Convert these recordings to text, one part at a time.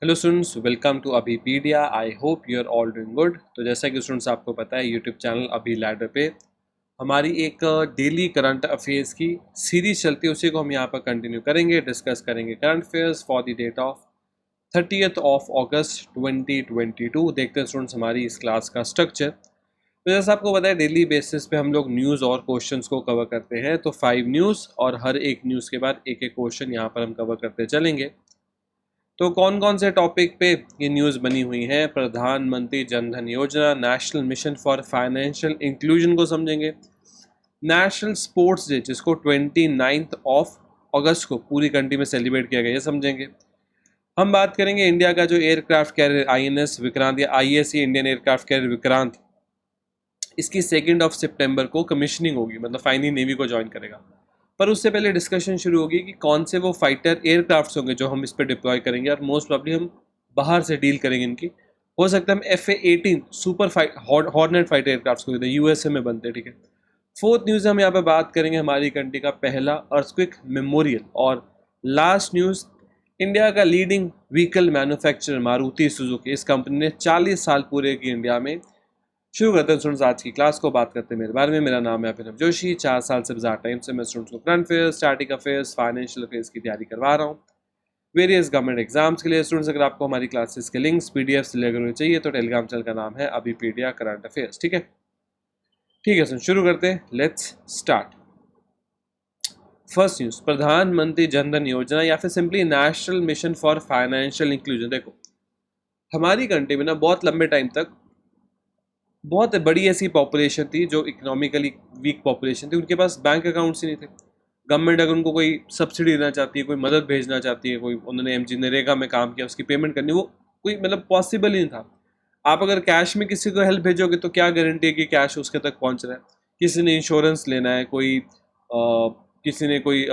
Hello students, welcome to Abhipedia. I hope you are all doing good. तो जैसा कि students आपको पता है, यूट्यूब चैनल अभी लैडर पे हमारी एक डेली करंट अफेयर्स की सीरीज चलती है। उसी को हम यहाँ पर कंटिन्यू करेंगे, डिस्कस करेंगे current affairs for the date of 30th of August 2022। देखते हैं स्टूडेंट्स हमारी इस क्लास का स्ट्रक्चर। तो जैसा आपको पता है, डेली बेसिस पे हम लोग न्यूज़ और क्वेश्चंस को कवर करते हैं। तो 5 न्यूज़ और हर एक न्यूज़ के बाद एक एक क्वेश्चन यहाँ पर हम कवर करते चलेंगे। तो कौन कौन से टॉपिक पे ये न्यूज़ बनी हुई है? प्रधानमंत्री जन धन योजना, national mission for financial inclusion को समझेंगे, नेशनल स्पोर्ट्स डे जिसको 29 ऑफ अगस्त को पूरी कंट्री में सेलिब्रेट किया गया, ये समझेंगे। हम बात करेंगे इंडिया का जो एयरक्राफ्ट कैरियर आईएनएस विक्रांत या ISC Indian aircraft carrier Vikrant, इसकी 2 सितंबर को कमीशनिंग होगी, मतलब फाइनली नेवी को ज्वाइन करेगा। पर उससे पहले डिस्कशन शुरू होगी कि कौन से वो फाइटर एयरक्राफ्ट्स होंगे जो हम इस पर डिप्लॉय करेंगे, और मोस्ट प्रॉब्ली हम बाहर से डील करेंगे इनकी। हो सकता है हम FA-18 super hornet fighter aircrafts को यूएसए में बनते हैं, ठीक है। फोर्थ न्यूज़ हम यहाँ पे बात करेंगे हमारी कंट्री का पहला अर्थक्वेक मेमोरियल। और लास्ट न्यूज़, इंडिया का leading vehicle manufacturer Maruti Suzuki, इस कंपनी ने 40 साल पूरे किए इंडिया में। शुरू करते हैं स्टूडेंट्स आज की क्लास को। बात करते हैं मेरे बारे में। मेरा नाम है अभिनव जोशी। 4 साल से ज़्यादा टाइम से मैं स्टूडेंट्स को current affairs, static affairs, financial affairs की तैयारी करवा रहा हूँ वेरियस गवर्नमेंट एग्जाम्स के लिए। स्टूडेंट्स, अगर आपको हमारी क्लासेस के लिंक्स PDF लेकर होने चाहिए तो टेलीग्राम चैनल का नाम है अभीपीडिया करंट अफेयर्स, ठीक है। ठीक है स्टूडेंट्स, शुरू करते हैं। Let's start. फर्स्ट न्यूज़, प्रधानमंत्री जन धन योजना या फिर simply national mission for financial inclusion. देखो, हमारी कंट्री में ना बहुत लंबे टाइम तक बहुत बड़ी ऐसी पॉपुलेशन थी जो इकोनॉमिकली वीक पॉपुलेशन थी, उनके पास बैंक अकाउंट्स ही नहीं थे। गवर्नमेंट अगर उनको कोई सब्सिडी देना चाहती है, कोई मदद भेजना चाहती है, कोई उन्होंने MG नरेगा में काम किया, उसकी पेमेंट करनी, वो कोई मतलब पॉसिबल ही नहीं था। आप अगर कैश में किसी को हेल्प भेजोगे तो क्या गारंटी है कि कैश उसके तक पहुंच रहा है? किसी ने इंश्योरेंस लेना है, किसी ने कोई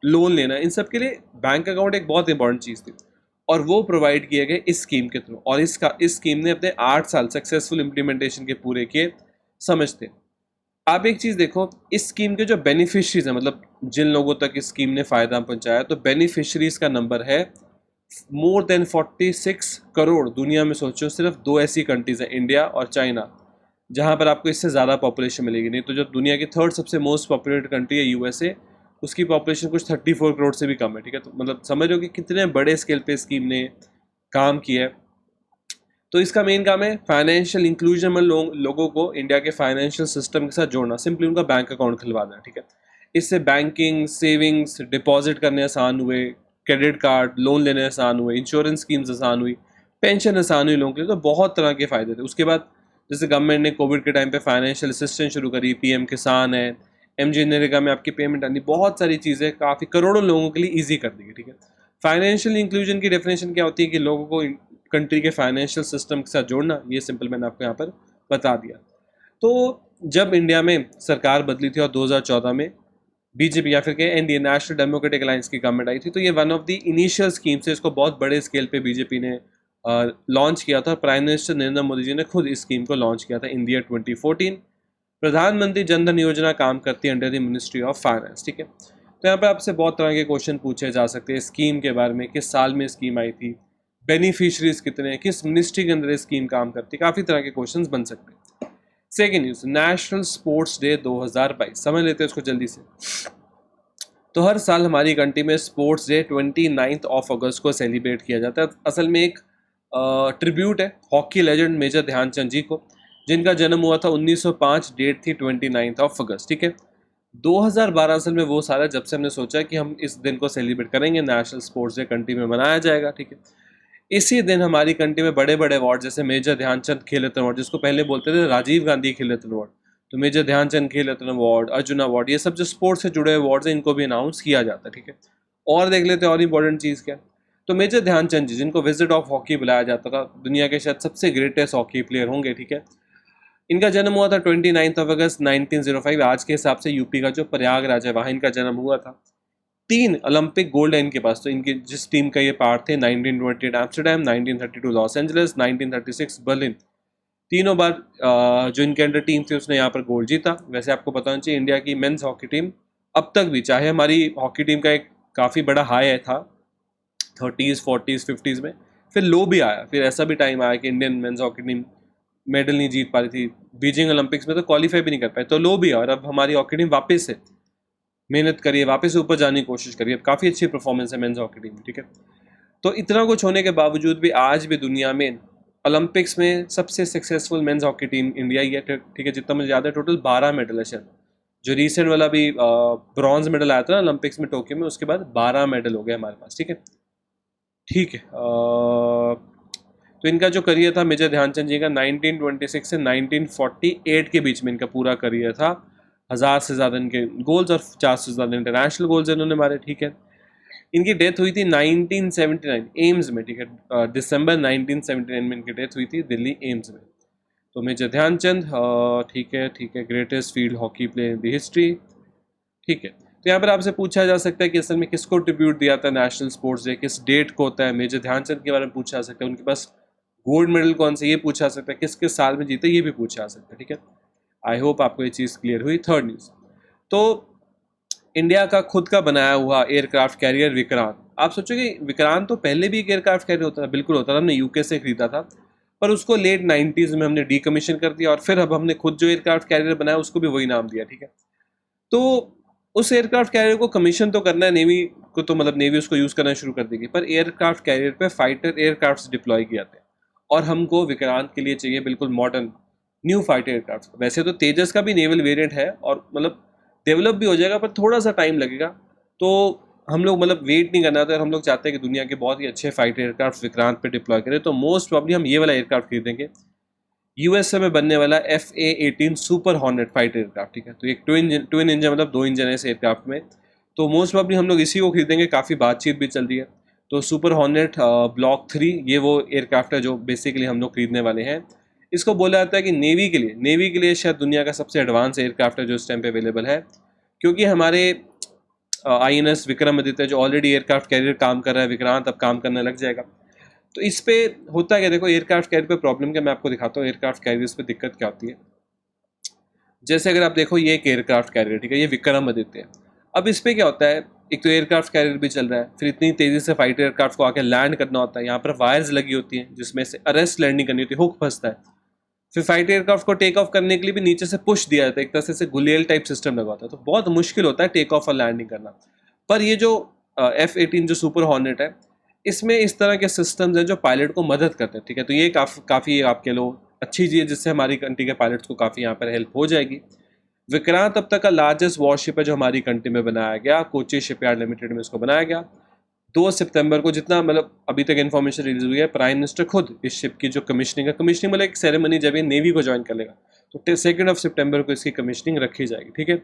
लोन लेना है, इन सब के लिए बैंक अकाउंट एक बहुत इंपॉर्टेंट चीज़ थी। और वो प्रोवाइड किए गए इस स्कीम के थ्रू, और इस स्कीम ने अपने 8 साल सक्सेसफुल इम्प्लीमेंटेशन के पूरे किए, समझते। आप एक चीज़ देखो, इस स्कीम के जो बेनिफिशरीज हैं, मतलब जिन लोगों तक इस स्कीम ने फ़ायदा पहुंचाया, तो बेनिफिशरीज का नंबर है मोर देन 46 करोड़। दुनिया में सोचो, सिर्फ 2 ऐसी कंट्रीज हैं, इंडिया और चाइना, जहां पर आपको इससे ज़्यादा पॉपुलेशन मिलेगी। नहीं तो जो दुनिया की 3rd सबसे मोस्ट पॉपुलेटेड कंट्री है USA, उसकी पॉपुलेशन कुछ 34 करोड़ से भी कम है, ठीक है। तो मतलब समझ लो कि कितने बड़े स्केल पे स्कीम ने काम किया है। तो इसका मेन काम है फाइनेंशियल इंक्लूजन में लोगों को इंडिया के फाइनेंशियल सिस्टम के साथ जोड़ना, सिंपली उनका बैंक अकाउंट खुलवा देना, ठीक है। इससे बैंकिंग, सेविंग्स, डिपॉजिट करने आसान हुए, क्रेडिट कार्ड, लोन लेने आसान हुए, इंश्योरेंस स्कीम्स आसान हुई, पेंशन आसान हुई लोगों के लिए। तो बहुत तरह के फ़ायदे थे। उसके बाद जैसे गवर्नमेंट ने कोविड के टाइम पे फाइनेंशियल असिस्टेंस शुरू करी, PM किसान है, MG नरेगा में आपकी पेमेंट आनी, बहुत सारी चीज़ें काफ़ी करोड़ों लोगों के लिए ईजी कर दी है, ठीक है। फाइनेंशियल इंक्लूजन की डेफिनेशन क्या होती है कि लोगों को कंट्री के फाइनेंशियल सिस्टम के साथ जोड़ना। ये सिंपल मैंने आपको यहाँ पर बता दिया। तो जब इंडिया में सरकार बदली थी और 2014 में BJP या फिर के NDA नेशनल डेमोक्रेटिक अलायंस की गवर्नमेंट आई थी, तो ये one of the initial schemes है। इसको बहुत बड़े स्केल पे BJP ने लॉन्च किया था। प्राइम मिनिस्टर नरेंद्र मोदी जी ने खुद इस स्कीम को लॉन्च किया था इन ईयर 2014। प्रधानमंत्री जन धन योजना काम करती है under the ministry of finance, ठीक है। तो यहाँ पे आपसे बहुत तरह के क्वेश्चन पूछे जा सकते हैं स्कीम के बारे में, किस साल में स्कीम आई थी, बेनिफिशरीज कितने हैं, किस मिनिस्ट्री के अंदर स्कीम काम करती है, काफ़ी तरह के क्वेश्चंस बन सकते हैं। Second news, national sports day 2022, समझ लेते हैं इसको जल्दी से। तो हर साल हमारी कंट्री में स्पोर्ट्स डे 29 ऑफ अगस्त को सेलिब्रेट किया जाता है। असल में एक ट्रिब्यूट है हॉकी लेजेंड मेजर ध्यानचंद जी को, जिनका जन्म हुआ था 1905, डेट थी 29 ऑफ अगस्त, ठीक है। 2012 असल में वो साल है जब से हमने सोचा कि हम इस दिन को सेलिब्रेट करेंगे, नेशनल स्पोर्ट्स डे कंट्री में मनाया जाएगा, ठीक है। इसी दिन हमारी कंट्री में बड़े बड़े अवार्ड जैसे मेजर ध्यानचंद खेल रत्न अवार्ड, जिसको पहले बोलते थे राजीव गांधी खेल रत्न अवार्ड, तो मेजर ध्यानचंद खेल रत्न अवार्ड, अर्जुन अवार्ड, ये सब जो स्पोर्ट्स से जुड़े अवार्ड्स हैं, इनको भी अनाउंस किया जाता है, ठीक है। और देख लेते हैं और इंपॉर्टेंट चीज़ क्या। तो मेजर ध्यानचंद जी, जिनको विजिट ऑफ हॉकी बुलाया जाता था, दुनिया के शायद सबसे ग्रेटेस्ट हॉकी प्लेयर होंगे, ठीक है। इनका जन्म हुआ था 29 ऑफ अगस्त 1905। आज के हिसाब से यूपी का जो प्रयागराज है वहाँ इनका जन्म हुआ था। 3 ओलंपिक गोल्ड है इनके पास। तो इनके जिस टीम का ये पार्ट थे, 1928 एम्स्टरडैम, 1932 लॉस एंजलिस, 1936 बर्लिन, तीनों बार जो इनके अंडर टीम थी उसने यहाँ पर गोल्ड जीता। वैसे आपको पता होना चाहिए, इंडिया की मेंस हॉकी टीम अब तक भी, चाहे हमारी हॉकी टीम का एक काफ़ी बड़ा हाई है था 30s 40s 50s में। फिर लो भी आया, फिर ऐसा भी टाइम आया कि Indian mains hockey team medal नहीं जीत पा रही थी, बीजिंग ओलंपिक्स में तो क्वालिफाई भी नहीं कर पाए, तो लो भी आया। और अब हमारी हॉकी टीम वापस से मेहनत करिए, वापस से ऊपर जाने की कोशिश करिए, अब काफ़ी अच्छी परफॉर्मेंस है मेंस हॉकी टीम, ठीक है। तो इतना कुछ होने के बावजूद भी आज भी दुनिया में ओलंपिक्स में सबसे successful men's hockey team India ही है, ठीक है। जितना मुझे याद है टोटल 12 मेडल है शायद। जो रिसेंट वाला भी ब्रॉन्ज मेडल आया था ना ओलंपिक्स में टोक्यो में, उसके बाद 12 मेडल हो गए हमारे पास, ठीक है। ठीक है, तो इनका जो करियर था मेजर ध्यानचंद जी का 1926 से 1948 के बीच में इनका पूरा करियर था। 1000 से ज़्यादा इनके गोल्स और 50 से ज़्यादा इंटरनेशनल गोल्स इन्होंने मारे, ठीक है। इनकी डेथ हुई थी 1979 एम्स में, ठीक है। दिसंबर 1979 में इनकी डेथ हुई थी दिल्ली एम्स में। तो मेजर ध्यानचंद, ठीक है ठीक है, greatest field hockey player in the history, ठीक है। तो यहाँ पर आपसे पूछा जा सकता है कि असल में किसको ट्रिब्यूट दिया था नेशनल स्पोर्ट्स डे, किस डेट को होता है। मेजर ध्यानचंद के बारे में पूछा जा सकता है, उनके पास गोल्ड मेडल कौन से, ये पूछा जा सकता है, किस किस साल में जीते, ये भी पूछा जा सकता है, ठीक है। आई होप आपको ये चीज़ क्लियर हुई। थर्ड न्यूज़, तो इंडिया का खुद का बनाया हुआ एयरक्राफ्ट कैरियर विक्रांत। आप सोचोगे विक्रांत तो पहले भी एक एयरक्राफ्ट कैरियर होता था, बिल्कुल होता था, हमने यूके से खरीदा था, पर उसको लेट 90s में हमने डीकमीशन कर दिया, और फिर अब हमने खुद जो एयरक्राफ्ट कैरियर बनाया उसको भी वही नाम दिया, ठीक है। तो उस एयरक्राफ्ट कैरियर को कमीशन तो करना है नेवी को, तो मतलब नेवी उसको यूज़ करना शुरू कर देगी, पर एयरक्राफ्ट कैरियर पे फाइटर एयरक्राफ्ट डिप्लॉय किए जाते हैं, और हमको विक्रांत के लिए चाहिए बिल्कुल मॉडर्न न्यू फाइटर एयरक्राफ्ट। वैसे तो तेजस का भी नेवल वेरिएंट है, और मतलब डेवलप भी हो जाएगा, पर थोड़ा सा टाइम लगेगा। तो हम लोग मतलब वेट नहीं करना था, हम लोग चाहते हैं कि दुनिया के बहुत ही अच्छे फाइटर एयरक्राफ्ट विक्रांत पे डिप्लॉय करें, तो मोस्ट प्रॉब्ली हम ये वाला एयरक्राफ्ट खरीदेंगे, यूएसए में बनने वाला FA-18 super hornet fighter aircraft, ठीक है। तो एक ट्विन इंजन मतलब 2 इंजन है इस एयरक्राफ्ट में, तो मोस्ट प्रॉब्ली हम लोग इसी को खरीदेंगे। काफ़ी बातचीत भी चल रही है। तो सुपर हॉर्नेट ब्लॉक 3 ये वो एयरक्राफ्ट है जो बेसिकली हम लोग खरीदने वाले हैं। इसको बोला जाता है कि नेवी के लिए शायद दुनिया का सबसे एडवांस एयरक्राफ्ट है जो इस टाइम पे अवेलेबल है, क्योंकि हमारे INS विक्रमादित्य जो ऑलरेडी एयरक्राफ्ट कैरियर काम कर रहा है, विक्रांत अब काम करने लग जाएगा। तो इस पे होता है क्या, देखो एयरक्राफ्ट कैरियर पे प्रॉब्लम क्या, मैं आपको दिखाता हूँ एयरक्राफ्ट कैरियर्स पे दिक्कत क्या होती है। जैसे अगर आप देखो ये एक एयरक्राफ्ट कैरियर, ठीक है, ये विक्रमादित्य है। अब इस पे क्या होता है, एक तो एयरक्राफ्ट कैरियर भी चल रहा है, फिर इतनी तेज़ी से फाइटर एयरक्राफ्ट को आके लैंड करना होता है, यहाँ पर वायर्स लगी होती हैं जिसमें से अरेस्ट लैंडिंग करनी होती है, हुक फंसता है। फिर फाइटर एयरक्राफ्ट को टेक ऑफ करने के लिए भी नीचे से पुश दिया जाता है, एक तरह से गुलेल टाइप सिस्टम लगा होता है, तो बहुत मुश्किल होता है टेक ऑफ और लैंडिंग करना। पर ये जो F-18 जो सुपर हॉर्नेट है, इसमें इस तरह के सिस्टम्स हैं जो पायलट को मदद करते हैं, ठीक है। तो ये काफ़ी आपके लो अच्छी चीज़ है, जिससे हमारी कंट्री के पायलट्स को काफ़ी यहाँ पर हेल्प हो जाएगी। विक्रांत अब तक का लार्जेस्ट वॉरशिप है जो हमारी कंट्री में बनाया गया, कोची शिपयार्ड लिमिटेड में इसको बनाया गया। 2 सितंबर को, जितना मतलब अभी तक इन्फॉर्मेशन रिलीज हुई है, प्राइम मिनिस्टर खुद इस शिप की जो कमीशनिंग है, कमीशनिंग मतलब एक सेरेमनी जब ये नेवी को ज्वाइन कर लेगा, तो 2 सितंबर को इसकी कमीशनिंग रखी जाएगी, ठीक है।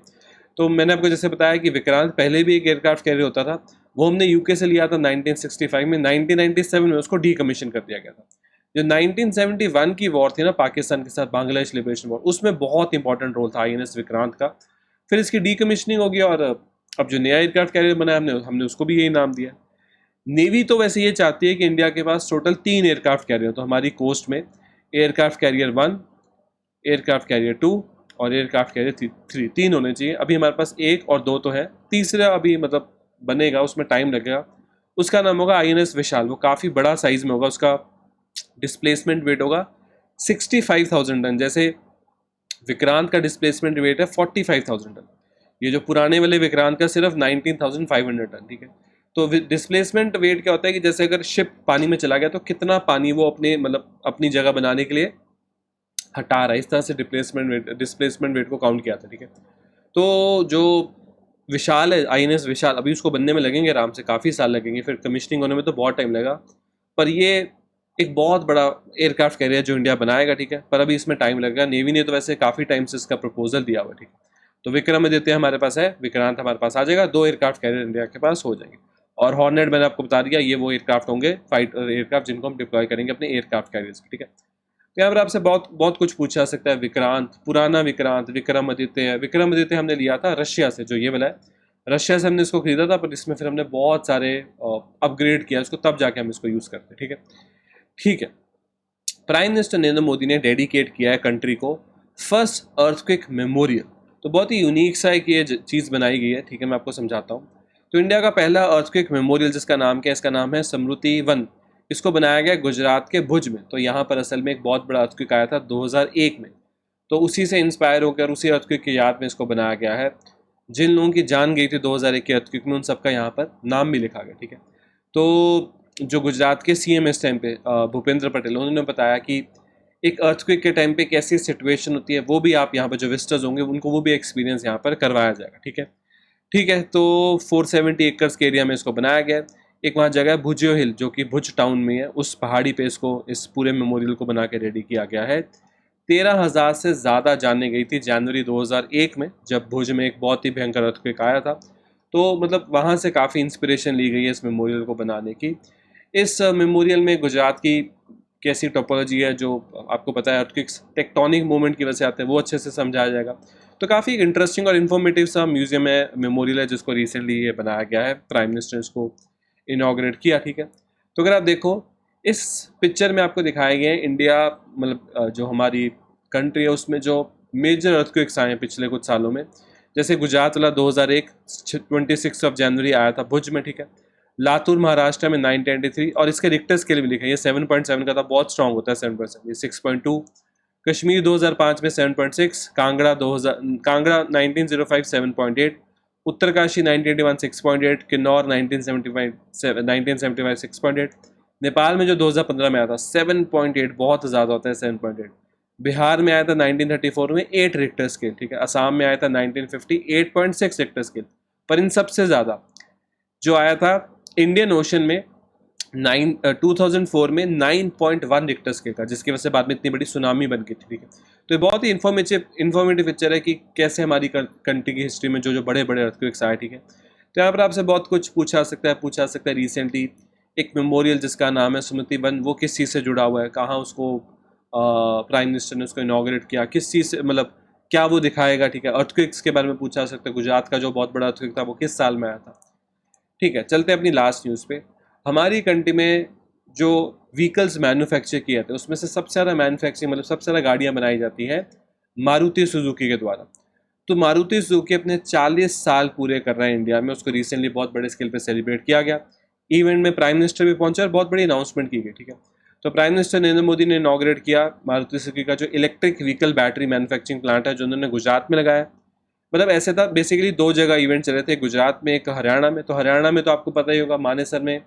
तो मैंने आपको जैसे बताया कि विक्रांत पहले भी एक एयरक्राफ्ट कैरियर होता था, वो हमने यूके से लिया था 1965 में, 1997 में उसको डीकमीशन कर दिया गया था। जो 1971 की वॉर थी ना पाकिस्तान के साथ, बांग्लादेश लिबरेशन वॉर, उसमें बहुत इंपॉर्टेंट रोल था INS विक्रांत का। फिर इसकी डीकमीशनिंग हो गई, और अब जो नया एयरक्राफ्ट कैरियर बनाया हमने उसको भी यही नाम दिया। नेवी तो वैसे ये चाहती है कि इंडिया के पास टोटल 3 एयरक्राफ्ट कैरियर, तो हमारी कोस्ट में एयरक्राफ्ट कैरियर 1, एयरक्राफ्ट कैरियर 2 और एयरक्राफ्ट कैरियर 3, 3 होने चाहिए। अभी हमारे पास 1 और 2 तो है, तीसरा अभी मतलब बनेगा, उसमें टाइम लगेगा। उसका नाम होगा INS विशाल, वो काफ़ी बड़ा साइज में होगा, उसका डिस्प्लेसमेंट वेट होगा 65,000 टन, जैसे विक्रांत का डिस्प्लेसमेंट वेट है 45,000 टन। ये जो पुराने वाले विक्रांत का सिर्फ 19,500 टन, ठीक है। तो डिस्प्लेसमेंट वेट क्या होता है कि जैसे अगर शिप पानी में चला गया तो कितना पानी वो अपने मतलब अपनी जगह बनाने के लिए हटा रहा है, इस तरह से डिस्प्लेसमेंट वेट को काउंट किया था, ठीक है। तो जो विशाल है INS विशाल, अभी उसको बनने में लगेंगे आराम से काफ़ी साल लगेंगे, फिर कमीशनिंग होने में तो बहुत टाइम लगेगा, पर ये एक बहुत बड़ा एयरक्राफ्ट कैरियर जो इंडिया बनाएगा, ठीक है। पर अभी इसमें टाइम लगेगा। नेवी ने तो वैसे काफ़ी टाइम से इसका प्रपोजल दिया हुआ, ठीक है। तो विक्रमादित्य हमारे पास है, विक्रांत हमारे पास आ जाएगा, 2 एयरक्राफ्ट कैरियर इंडिया के पास हो जाएंगे। और हॉर्नेट मैंने आपको बता दिया, ये वो एयरक्राफ्ट होंगे फाइटर एयरक्राफ्ट जिनको हम डिप्लॉय करेंगे अपने एयरक्राफ्ट कैरियर्स, ठीक है। तो यहाँ पर आपसे बहुत बहुत कुछ पूछा जा सकता है। विक्रांत, पुराना विक्रांत, विक्रमादित्य हमने लिया था रशिया से, जो ये वाला है, रशिया से हमने इसको खरीदा था, पर इसमें फिर हमने बहुत सारे अपग्रेड किया इसको, तब जाके हम इसको यूज़ करते हैं, ठीक है। ठीक है, प्राइम मिनिस्टर नरेंद्र मोदी ने डेडिकेट किया है कंट्री को फर्स्ट अर्थक्वेक मेमोरियल। तो बहुत ही यूनिक सा एक ये चीज़ बनाई गई है, ठीक है, मैं आपको समझाता हूँ। तो इंडिया का पहला अर्थक्वेक मेमोरियल जिसका नाम क्या है, इसका नाम है स्मृति वन, इसको बनाया गया गुजरात के भुज में। तो यहाँ पर असल में एक बहुत बड़ा अर्थक्वेक आया था 2001 में, तो उसी से इंस्पायर होकर उसी अर्थक्वेक की याद में इसको बनाया गया है। जिन लोगों की जान गई थी 2001 के अर्थक्वेक में, उन सबका यहाँ पर नाम भी लिखा गया, ठीक है। तो जो गुजरात के सीएम इस टाइम पे भूपेंद्र पटेल, उन्होंने बताया कि एक अर्थक्वेक के टाइम पे कैसी सिचुएशन होती है वो भी आप यहाँ पर जो विजिटर्स होंगे उनको वो भी एक्सपीरियंस यहाँ पर करवाया जाएगा, ठीक है। ठीक है, तो 470 एकर्स के एरिया में इसको बनाया गया है। एक वहाँ जगह है भुजियो हिल जो कि भुज टाउन में है, उस पहाड़ी पे इसको इस पूरे मेमोरियल को बना के रेडी किया गया है। 13,000 से ज़्यादा जाने गई थी जनवरी 2001 में, जब भुज में एक बहुत ही भयंकर अर्थक्वेक आया था। तो मतलब वहाँ से काफ़ी इंस्पिरेशन ली गई है इस मेमोरियल को बनाने की। इस मेमोरियल में गुजरात की कैसी टोपोलॉजी है, जो आपको पता है अर्थक्वेक्स टेक्टोनिक मूवमेंट की वजह से आते हैं, वो अच्छे से समझाया जाएगा। तो काफ़ी इंटरेस्टिंग और इन्फॉर्मेटिव सा म्यूजियम है, मेमोरियल है, जिसको रिसेंटली ये बनाया गया है, प्राइम मिनिस्टर ने इसको इनॉग्रेट किया, ठीक है। तो अगर आप देखो इस पिक्चर में आपको दिखाए गए हैं इंडिया, मतलब जो हमारी कंट्री है उसमें जो मेजर अर्थक्वेक्स आए हैं पिछले कुछ सालों में। जैसे गुजरात वाला 2001 26 जनवरी आया था भुज में, ठीक है। लातूर महाराष्ट्र में 993, और इसके रिक्टर स्केल भी लिखा है, ये 7.7 का था, बहुत स्ट्रॉन्ग होता है 7%, ये 6.2। कश्मीर 2005 में 7.6, कांगड़ा 1905 7.8, उत्तरकाशी 1981 6.8, किन्नौर 1975 6.8, नेपाल में जो 2015 में आया था 7.8, बहुत ज़्यादा होता है 7.8। बिहार में आया था 1934 में 8 रिक्टर स्केल, ठीक है। असम में आया था 1950 8.6 रिक्टर स्केल। पर इन सबसे ज़्यादा जो आया था इंडियन ओशन में 2004 में 9.1 रिक्टर स्केल का, जिसकी वजह से बाद में इतनी बड़ी सुनामी बन गई थी, ठीक है। तो ये बहुत ही इन्फॉर्मेटिव पिक्चर है कि कैसे हमारी कंट्री की हिस्ट्री में जो जो बड़े बड़े अर्थक्वेक्स आए, ठीक है। तो यहाँ पर आपसे बहुत कुछ पूछा जा सकता है रिसेंटली एक मेमोरियल जिसका नाम है स्मृति वन, वो किस चीज़ से जुड़ा हुआ है, कहाँ उसको प्राइम मिनिस्टर ने उसको इनॉग्रेट किया, किस चीज़ से, मतलब क्या वो दिखाएगा, ठीक है। अर्थक्वेक्स के बारे में पूछा जा सकता है, गुजरात का जो बहुत बड़ा अर्थक्वेक था वो किस साल में आया था, ठीक है। चलते हैं अपनी लास्ट न्यूज़ पे। हमारी कंट्री में जो व्हीकल्स मैन्युफैक्चर किए जाते हैं उसमें से सबसे ज़्यादा मैन्युफैक्चरिंग, मतलब सबसे ज़्यादा गाड़ियाँ बनाई जाती हैं मारुति सुजुकी के द्वारा। तो मारुति सुजुकी अपने 40 साल पूरे कर रहे हैं इंडिया में, उसको रिसेंटली बहुत बड़े स्केल पे सेलिब्रेट किया गया। इवेंट में प्राइम मिनिस्टर भी पहुंचे और बहुत बड़ी अनाउंसमेंट की गई, ठीक है। तो प्राइम मिनिस्टर नरेंद्र मोदी ने इनॉग्रेट किया मारुति सुजुकी का जो electric vehicle battery manufacturing plant है, जो उन्होंने गुजरात में लगाया। मतलब ऐसे था बेसिकली 2 जगह इवेंट चले थे, गुजरात में एक हरियाणा में। तो हरियाणा में तो आपको पता ही होगा मानेसर में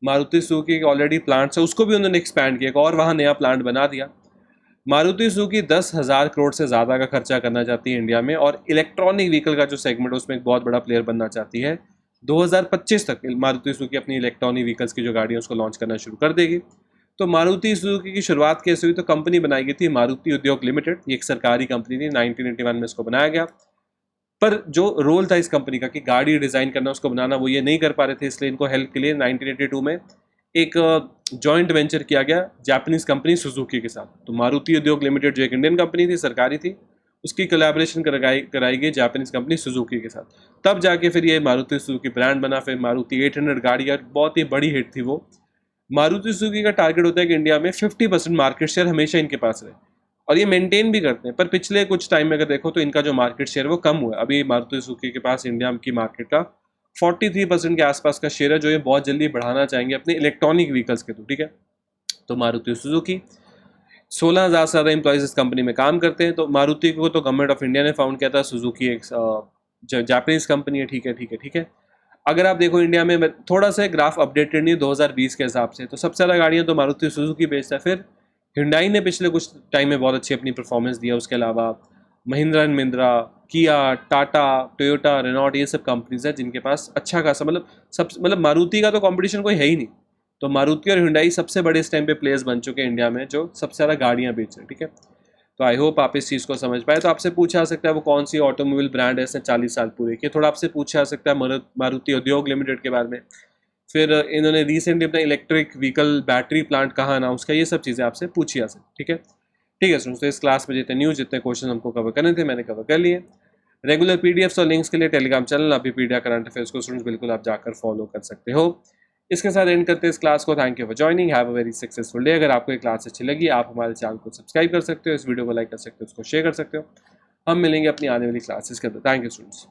मारुति सुजुकी के ऑलरेडी प्लांट्स है, उसको भी उन्होंने एक्सपैंड किया और वहाँ नया प्लांट बना दिया। मारुति सुजुकी 10,000 करोड़ से ज़्यादा का खर्चा करना चाहती है इंडिया में, और इलेक्ट्रॉनिक व्हीकल का जो सेगमेंट है उसमें एक बहुत बड़ा प्लेयर बनना चाहती है। 2025 तक मारुति सुजुकी अपनी इलेक्ट्रॉनिक व्हीकल्स की जो गाड़ियाँ उसको लॉन्च करना शुरू कर देगी। तो मारुति सुजुकी की शुरुआत कैसे हुई, तो कंपनी बनाई गई थी मारुति उद्योग लिमिटेड, ये एक सरकारी कंपनी थी, 1981 में इसको बनाया गया। पर जो रोल था इस कंपनी का कि गाड़ी डिज़ाइन करना, उसको बनाना, वो ये नहीं कर पा रहे थे, इसलिए इनको हेल्प के लिए 1982 में एक जॉइंट वेंचर किया गया जापानीज कंपनी सुजुकी के साथ। तो मारुति उद्योग लिमिटेड जो एक इंडियन कंपनी थी, सरकारी थी, उसकी कोलैबोरेशन कराई गई जापानीज कंपनी सुजुकी के साथ। तब जाके फिर ये मारुति सुजुकी ब्रांड बना। फिर मारुति 800 गाड़ी, यार बहुत ही बड़ी हिट थी वो। मारुति सुजुकी का टारगेट होता है कि इंडिया में 50% मार्केट शेयर हमेशा इनके पास रहे, और ये मेंटेन भी करते हैं। पर पिछले कुछ टाइम में अगर देखो तो इनका जो मार्केट शेयर वो कम हुआ है। अभी मारुति सुजुकी के पास इंडिया की मार्केट का 43% के आसपास का शेयर है, जो ये बहुत जल्दी बढ़ाना चाहेंगे अपने इलेक्ट्रॉनिक व्हीकल्स के थ्रू, ठीक है। तो मारुति सुजुकी 16,000 से ज़्यादा एम्प्लॉयज़ इस कंपनी में काम करते हैं। तो मारुति को तो गवर्नमेंट ऑफ इंडिया ने फाउंड किया था, सुजुकी एक जापानीज कंपनी है, ठीक है। अगर आप देखो इंडिया में, थोड़ा सा ग्राफ अपडेटेड नहीं 2020 के हिसाब से, तो सबसे ज़्यादा गाड़ियाँ तो मारुति सुजुकी बेचता है। फिर हिंडाई ने पिछले कुछ टाइम में बहुत अच्छी अपनी परफॉर्मेंस दिया। उसके अलावा महिंद्रा एंड महिंद्रा, किया, टाटा, टोयोटा, रेनॉल्ट, ये सब कंपनीज है जिनके पास अच्छा खासा, मतलब मारुति का तो कंपटीशन कोई है ही नहीं। तो मारुति और हिंडाई सबसे बड़े इस टाइम पे प्लेयर्स बन चुके हैं इंडिया में, जो सबसे ज़्यादा गाड़ियाँ बेच रहे हैं, ठीक है। तो आई होप आप इस चीज़ को समझ पाए। तो आपसे पूछा जा सकता है वो कौन सी ऑटोमोबाइल ब्रांड है इसने 40 साल पूरे किए। थोड़ा आपसे पूछा जा सकता है मारुति उद्योग लिमिटेड के बारे में। फिर इन्होंने रिसेंटली अपना इलेक्ट्रिक व्हीकल बैटरी प्लांट कहाँ अनाउंस किया, ये सब चीज़ें आपसे पूछी जा सकती, ठीक है स्टूडेंट्स। तो इस क्लास में जितने न्यूज़, जितने क्वेश्चन हमको कवर करने थे, मैंने कवर कर लिए। रेगुलर पीडीएफ्स और लिंक्स के लिए टेलीग्राम चैनल अभी पीडिया करंट अफेयर्स को स्टूडेंट्स बिल्कुल आप जाकर फॉलो कर सकते हो। इसके साथ एंड करते हैं इस क्लास को। Thank you for joining, have a very successful day. अगर आपको ये क्लास अच्छी लगी, आप हमारे चैनल को सब्सक्राइब कर सकते हो, इस वीडियो को लाइक कर सकते हो, उसको शेयर कर सकते हो। हम मिलेंगे अपनी आने वाली क्लासेस के अंदर। Thank you students.